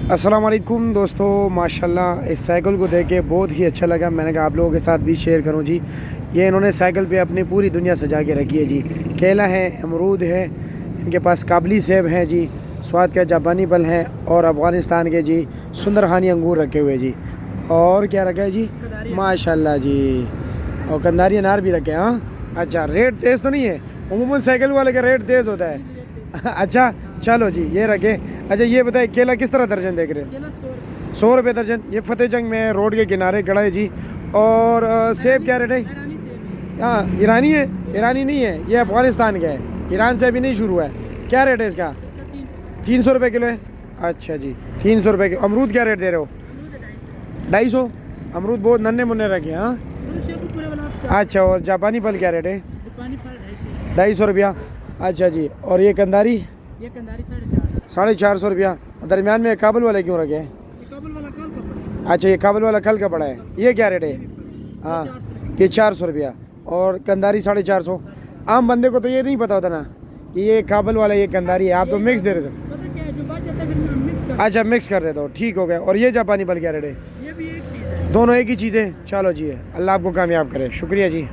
अस्सलाम वालेकुम दोस्तों, माशाल्लाह इस साइकिल को देख के बहुत ही अच्छा लगा। मैंने कहा आप लोगों के साथ भी शेयर करूं जी। ये इन्होंने साइकिल पे अपनी पूरी दुनिया सजा के रखी है जी। केला है, अमरूद है, इनके पास काबली सेब हैं जी, स्वाद का जापानी फल हैं और अफ़गानिस्तान के जी सुंदरहानी अंगूर रखे हुए जी। और क्या रखा है जी? माशाल्लाह जी। और कंदारी अनार भी रखे हैं। हाँ अच्छा, रेट तेज़ तो नहीं है? उमूमन साइकिल वाले का रेट तेज़ होता है। अच्छा चलो जी, ये रखे। अच्छा ये बताए केला किस तरह दर्जन देख रहे हैं? 100 रुपये दर्जन। ये फतेह जंग में रोड के किनारे खड़ा है जी। और सेब क्या रेट है? हाँ ईरानी है? ईरानी नहीं है, ये अफ़गानिस्तान का है, ईरान से अभी नहीं शुरू है। क्या रेट है इसका? 300 रुपये किलो है। अच्छा जी, 300 रुपये किलो। अमरूद क्या रेट दे रहे हो? 250। अमरूद बहुत नन्हे मुन्ने रखे हैं। हाँ अच्छा, और जापानी फल क्या रेट है? 250 रुपया। अच्छा जी, और ये कंदारी? ये कंदारी 450 रुपया। दरमियान में काबुल वाले क्यों रखे हैं? अच्छा ये काबुल वाला कल का पड़ा है। ये क्या रेट है? हाँ ये 400 रुपया और कंदारी 450। आम बंदे को तो ये नहीं पता होता ना कि ये काबुल वाला ये कंदारी है। आप तो मिक्स दे रहे थे। अच्छा मिक्स कर देते हो, ठीक हो गया। और ये जापानी फल क्या रेट है? ये भी एक चीज़ है। दोनों एक ही चीज़ है। चलो जी, अल्लाह आपको कामयाब करे। शुक्रिया जी।